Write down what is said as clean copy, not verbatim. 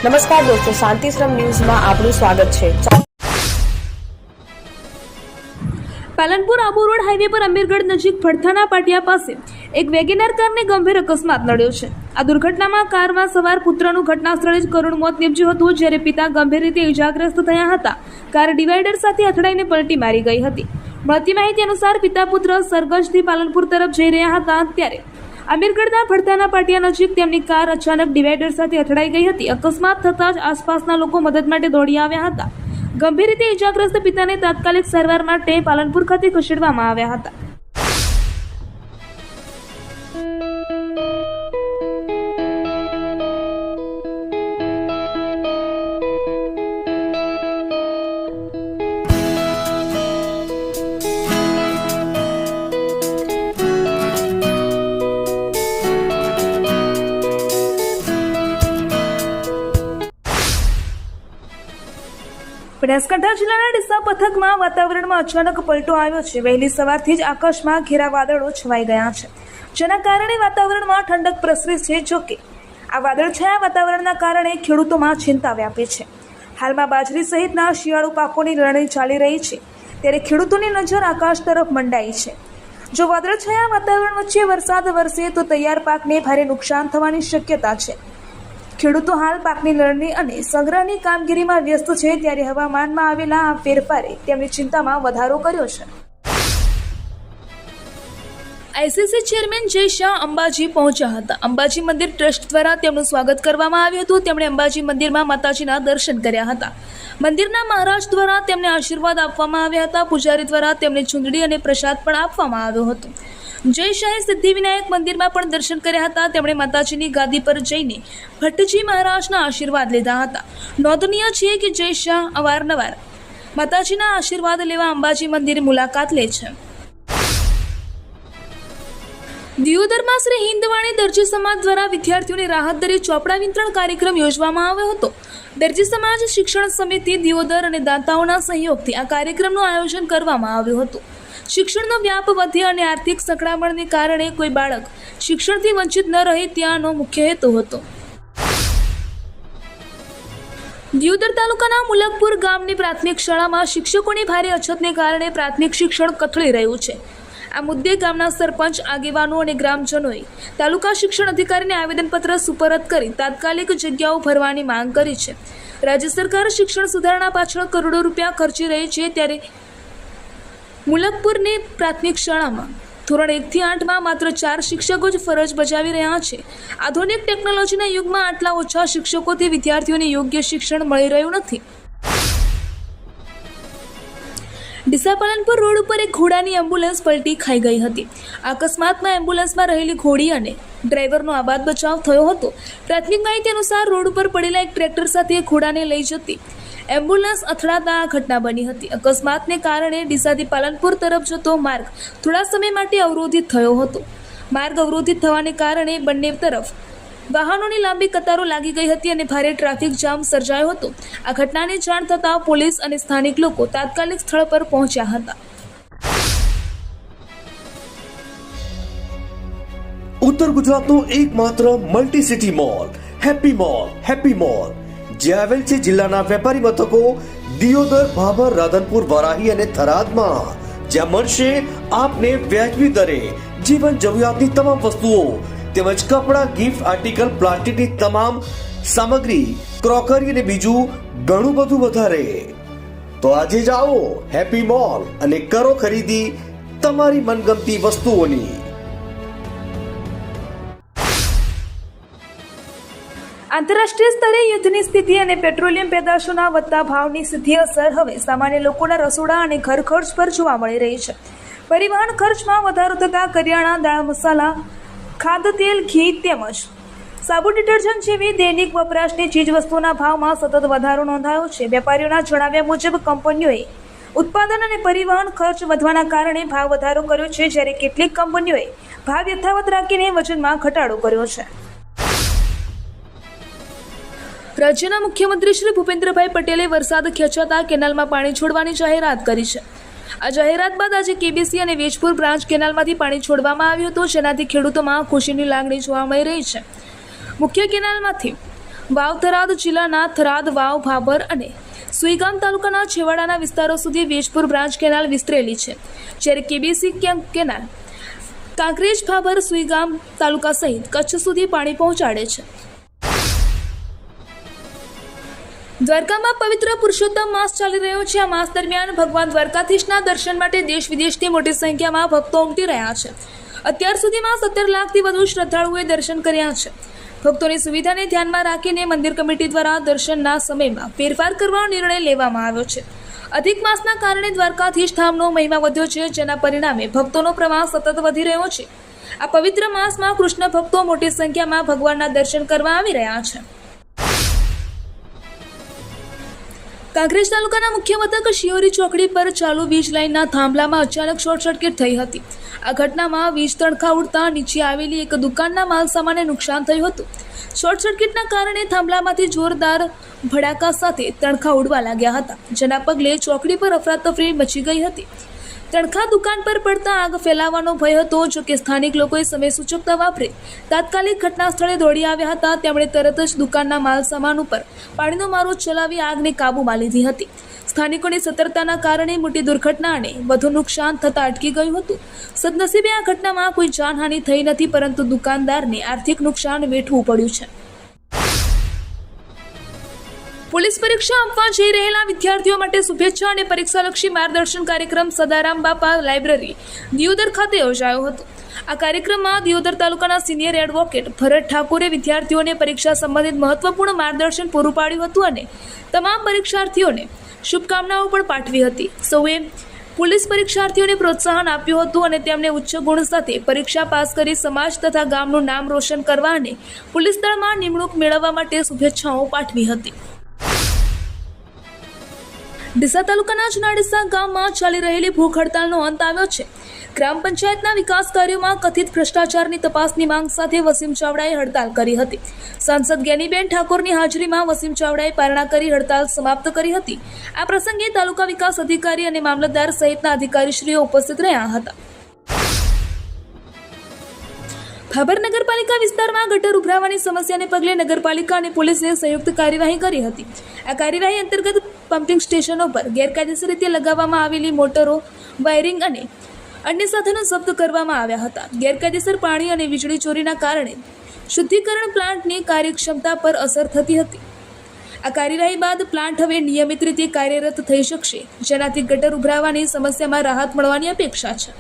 નમસ્કાર દોસ્તો, શાંતિશ્રમ ન્યૂઝમાં આપનું સ્વાગત છે। પાલનપુર આબુ રોડ હાઈવે પર અમીરગઢ નજીક ફડથાના પાટિયા પાસે એક વેગેનાર કારને ગંભીર અકસ્માત નડ્યો છે। આ દુર્ઘટનામાં કારમાં સવાર પુત્રનું ઘટના સ્થળે જ કરુણ મોત નીપજ્યું હતું, જ્યારે પિતા ગંભીર રીતે ઇજાગ્રસ્ત થયા હતા। કાર ડિવાઈડર સાથે અથડાઈને પલટી મારી ગઈ હતી। મળતી માહિતી અનુસાર પિતા પુત્ર સરગજથી પાલનપુર તરફ જઈ રહ્યા હતા, ત્યારે અમીરગઢના ફડથાના પાટિયા નજીક તેમની કાર અચાનક ડિવાઈડર સાથે અથડાઈ ગઈ હતી। અકસ્માત થતાં જ આસપાસના લોકો મદદ માટે દોડી આવ્યા હતા। ગંભીર રીતે ઇજાગ્રસ્ત પિતાને તાત્કાલિક સારવાર માટે પાલનપુર ખાતે ખસેડવામાં આવ્યા હતા। બનાસકાંઠા જિલ્લાના ડીસા પથકમાં વાતાવરણમાં અચાનક પલટો આવ્યો છે। વહેલી સવારથી જ આકાશમાં ઘેરા વાદળો છવાઈ ગયા છે, જેના કારણે વાતાવરણમાં ઠંડક પ્રસરી છે। જોકે આ વાદળછાયા વાતાવરણના કારણે ખેડૂતોમાં ચિંતા વ્યાપી છે। હાલમાં બાજરી સહિતના શિયાળુ પાકોની લણણી ચાલી રહી છે, ત્યારે ખેડૂતોની નજર આકાશ તરફ મંડાઈ છે। જો વાદળછાયા વાતાવરણ વચ્ચે વરસાદ વરસે તો તૈયાર પાકને ભારે નુકસાન થવાની શક્યતા છે। ખેડૂતો હાલ પાકની લણણી અને સંગ્રહની કામગીરીમાં વ્યસ્ત છે, ત્યારે હવામાનમાં આવેલા આ ફેરફારે તેમની ચિંતામાં વધારો કર્યો છે। આઈસીસી ચેરમેન જય શાહ અંબાજી પહોંચ્યા હતા। અંબાજી મંદિર ટ્રસ્ટ દ્વારા તેમનું સ્વાગત કરવામાં આવ્યું હતું। તેમણે અંબાજી મંદિરમાં માતાજીના દર્શન કર્યા હતા। મંદિરના મહારાજ દ્વારા તેમને આશીર્વાદ આપવામાં આવ્યા હતા। પૂજારી દ્વારા તેમને ચૂંદડી અને પ્રસાદ પણ આપવામાં આવ્યો હતો। જય શાહે સિદ્ધિવિનાયક મંદિરમાં પણ દર્શન કર્યા હતા। તેમણે માતાજીની ગાદી પર જઈને ભટ્ટજી મહારાજના આશીર્વાદ લીધા હતા। નોંધનીય છે કે જય શાહ અવારનવાર માતાજીના આશીર્વાદ લેવા અંબાજી મંદિર મુલાકાત લે છે। દિયોદરમાં શ્રી હિન્દવાણી દરજી સમાજ દ્વારા વિદ્યાર્થીઓને રાહત દરે ચોપડા વિતરણ કાર્યક્રમ યોજવામાં આવ્યો હતો। દરજી સમાજ શિક્ષણ સમિતિ દિયોદર અને દાતાઓના સહયોગથી આ કાર્યક્રમનું આયોજન કરવામાં આવ્યું હતું। શિક્ષણનો વ્યાપ વધે અને આર્થિક સંકળામણને કારણે કોઈ બાળક શિક્ષણથી વંચિત ન રહે, ત્યાંનો મુખ્ય હેતુ હતો। દિયોદર તાલુકાના મુલકપુર ગામની પ્રાથમિક શાળામાં શિક્ષકોની ભારે અછતને કારણે પ્રાથમિક શિક્ષણ કથળી રહ્યું છે। આ મુદ્દે ગામના સરપંચ, આગેવાનો અને ગ્રામજનોએ તાલુકા શિક્ષણ અધિકારીને આવેદનપત્ર સુપરત કરી તાત્કાલિક જગ્યાઓ ભરવાની માંગ કરી છે। રાજ્ય સરકાર શિક્ષણ સુધારણા પાછળ કરોડો રૂપિયા ખર્ચી રહી છે, ત્યારે મુલકપુરની પ્રાથમિક શાળામાં ધોરણ 1 થી 8માં માત્ર 4 શિક્ષકો જ ફરજ બજાવી રહ્યા છે। આધુનિક ટેકનોલોજીના યુગમાં આટલા ઓછા શિક્ષકોથી વિદ્યાર્થીઓને યોગ્ય શિક્ષણ મળી રહ્યું નથી। ડીસા પાલનપુર રોડ ઉપર એક ઘોડાની એમ્બ્યુલન્સ પલટી ખાઈ ગઈ હતી। અકસ્માતમાં એમ્બ્યુલન્સમાં રહેલી ઘોડી અને ડ્રાઈવરનો આબાદ બચાવ થયો હતો। પ્રાથમિક માહિતી અનુસાર રોડ ઉપર પડેલા એક ટ્રેક્ટર સાથે ઘોડાને લઈ જતી એમ્બ્યુલન્સ અથડાતા આ ઘટના બની હતી। અકસ્માતને કારણે ડીસાથી પાલનપુર તરફ જતો માર્ગ થોડા સમય માટે અવરોધિત થયો હતો। માર્ગ અવરોધિત થવાને કારણે બંને તરફ વાહનોની લાંબી કતારો લાગી ગઈ હતી અને ભારે ટ્રાફિક જામ સર્જાયો હતો। આ ઘટનાની જાણ થતાં પોલીસ અને સ્થાનિક લોકો તાત્કાલિક સ્થળ પર પહોંચ્યા હતા। ઉત્તર ગુજરાતનો એકમાત્ર multi city mall happy mall જે આવેલ છે જિલ્લાના વેપારી મથકો દિયોદર, ભાભર, રાધનપુર, વરાહી અને થરાદમાં, જ્યાં મળશે આપને વ્યાજબી દરે જીવન જરૂરિયાતની તમામ વસ્તુઓ તેમજ કપડાં, ગિફ્ટ આર્ટિકલ, પ્લાસ્ટિકની તમામ સામગ્રી, ક્રોકરી અને બીજું ઘણું બધું વધારે। તો આજે જ આવો હેપી મોલ અને કરો ખરીદી તમારી મનગમતી વસ્તુઓની। આંતરરાષ્ટ્રીય સ્તરે યુદ્ધની સ્થિતિ અને પેટ્રોલિયમ પેદાશોના વધતા ભાવની સીધી અસર હવે સામાન્ય લોકોના રસોડા અને ઘર ખર્ચ પર જોવા મળી રહી છે। પરિવહન ખર્ચમાં વધારો થતાં કરિયાણા, દાળ, મસાલા, ખાદ્યતેલ, ઘી તેમજ સાબુ, ડિટર્જન્ટ જેવી દૈનિક વપરાશની ચીજવસ્તુઓના ભાવમાં સતત વધારો નોંધાયો છે। વેપારીઓના જણાવ્યા મુજબ કંપનીઓએ ઉત્પાદન અને પરિવહન ખર્ચ વધવાના કારણે ભાવ વધારો કર્યો છે, જ્યારે કેટલીક કંપનીઓએ ભાવ યથાવત રાખીને વજનમાં ઘટાડો કર્યો છે। રાજ્યના મુખ્યમંત્રી શ્રી ભૂપેન્દ્રભાઈ પટેલે વરસાદ ખેંચાતા કેનાલમાં પાણી છોડવાની જાહેરાત કરી છે। આ જાહેરાત બાદ આજે કેબીસી અને વેજપુર બ્રાન્ચ કેનાલમાંથી પાણી છોડવામાં આવ્યું હતું, જેનાથી ખેડૂતોમાં ખુશીની લાગણી જોવા મળી રહી છે। મુખ્ય કેનાલમાંથી વાવ થરાદ જિલ્લાના થરાદ, વાવ, ભાભર અને સુઈગામ તાલુકાના છેવાડાના વિસ્તારો સુધી વીજપુર બ્રાન્ચ કેનાલ વિસ્તરેલી છે, જ્યારે કેબીસી કેનાલ કાંકરેજ, ભાભર, સુઈગામ તાલુકા સહિત કચ્છ સુધી પાણી પહોંચાડે છે. દ્વારકામાં પવિત્ર પુરુષોત્તમ માસ ચાલી રહ્યો છે. આ માસ દરમિયાન ભગવાન દ્વારકાધીશના દર્શન માટે દેશ વિદેશથી મોટી સંખ્યામાં ભક્તો ઉમટી રહ્યા છે. અત્યાર સુધીમાં 17 લાખથી વધુ શ્રદ્ધાળુઓએ દર્શન કર્યા છે. ભક્તોની સુવિધાને ધ્યાનમાં રાખીને મંદિર કમિટી દ્વારા દર્શનના સમયમાં ફેરફાર કરવાનો નિર્ણય લેવામાં આવ્યો છે. અધિક માસના કારણે દ્વારકાધીશ ધામનો મહિમા વધ્યો છે, જેના પરિણામે ભક્તોનો પ્રવાહ સતત વધી રહ્યો છે. આ પવિત્ર માસમાં કૃષ્ણ ભક્તો મોટી સંખ્યામાં ભગવાનના દર્શન કરવા આવી રહ્યા છે. કાંકરેજ તાલુકાના મુખ્ય મથક શિયોરી ચોકડી પર ચાલુ વીજ લાઇનના થાંભલામાં અચાનક શોર્ટ સર્કિટ થઈ હતી. આ ઘટનામાં વીજ તણખા ઉડતા નીચે આવેલી એક દુકાનના માલસામાનને નુકસાન થયું હતું. શોર્ટ સર્કિટના કારણે થાંભલામાંથી જોરદાર ભડાકા સાથે તણખા ઉડવા લાગ્યા હતા, જેના પગલે ચોકડી પર અફરાતફરી મચી ગઈ હતી. તણખા દુકાન પર પડતા આગ ફેલાવાનો ભય હતો. જો કે સ્થાનિક લોકોએ સમય સૂચકતા વાપરી તાત્કાલિક ઘટના સ્થળે દોડી આવ્યા હતા. તેમણે તરત જ દુકાનના માલસામાન ઉપર પાણીનો મારો ચલાવી આગને કાબૂમાં લીધી હતી. સ્થાનિકોની સતર્કતાના કારણે મોટી દુર્ઘટના અને વધુ નુકસાન થતાં અટકી ગયું હતું. સદનસીબે આ ઘટનામાં કોઈ જાનહાનિ થઈ નથી, પરંતુ દુકાનદારને આર્થિક નુકસાન વેઠવું પડ્યું છે. પોલીસ પરીક્ષા આપવા જઈ રહેલા વિદ્યાર્થીઓ માટે શુભેચ્છા અને પરીક્ષાલક્ષી માર્ગદર્શન કાર્યક્રમ સદારામ બાપા લાઇબ્રેરી દિયોદર ખાતે યોજાયો હતો. આ કાર્યક્રમમાં દિયોદર તાલુકાના સિનિયર એડવોકેટ ભરત ઠાકોરે વિદ્યાર્થીઓને પરીક્ષા સંબંધિત મહત્વપૂર્ણ માર્ગદર્શન પૂરું પાડ્યું હતું અને તમામ પરીક્ષાર્થીઓને શુભકામનાઓ પણ પાઠવી હતી. સૌએ પોલીસ પરીક્ષાર્થીઓને પ્રોત્સાહન આપ્યું હતું અને તેમને ઉચ્ચ ગુણ સાથે પરીક્ષા પાસ કરી સમાજ તથા ગામનું નામ રોશન કરવા અને પોલીસ દળમાં નિમણૂક મેળવવા માટે શુભેચ્છાઓ પાઠવી હતી. ડીસા તાલુકાના જુનાડીસા ગામમાં ચાલી રહેલી ભૂખ હડતાલનો અંત આવ્યો છે. ગ્રામ પંચાયતના વિકાસ કાર્યોમાં કથિત ભ્રષ્ટાચારની તપાસની માંગ સાથે વસીમ ચાવડાએ હડતાલ કરી હતી. સાંસદ જ્ઞાનીબેન ઠાકોરની હાજરીમાં વસીમ ચાવડાએ પારણા કરી હડતાલ સમાપ્ત કરી હતી. આ પ્રસંગે તાલુકા વિકાસ અધિકારી અને મામલતદાર સહિતના અધિકારીશ્રીઓ ઉપસ્થિત રહ્યા હતા. ભાભર નગરપાલિકા વિસ્તારમાં ગટર ઉભરાવાની સમસ્યાને પગલે નગરપાલિકા અને પોલીસે સંયુક્ત કાર્યવાહી કરી હતી. આ કાર્યવાહી અંતર્ગત પમ્પિંગ સ્ટેશનો પર ગેરકાયદેસર રીતે લગાવવામાં આવેલી મોટરો, વાયરિંગ અને અન્ય સાધનો જપ્ત કરવામાં આવ્યા હતા. ગેરકાયદેસર પાણી અને વીજળી ચોરીના કારણે શુદ્ધિકરણ પ્લાન્ટની કાર્યક્ષમતા પર અસર થતી હતી. આ કાર્યવાહી બાદ પ્લાન્ટ હવે નિયમિત રીતે કાર્યરત થઈ શકશે, જેનાથી ગટર ઉભરાવાની સમસ્યામાં રાહત મળવાની અપેક્ષા છે.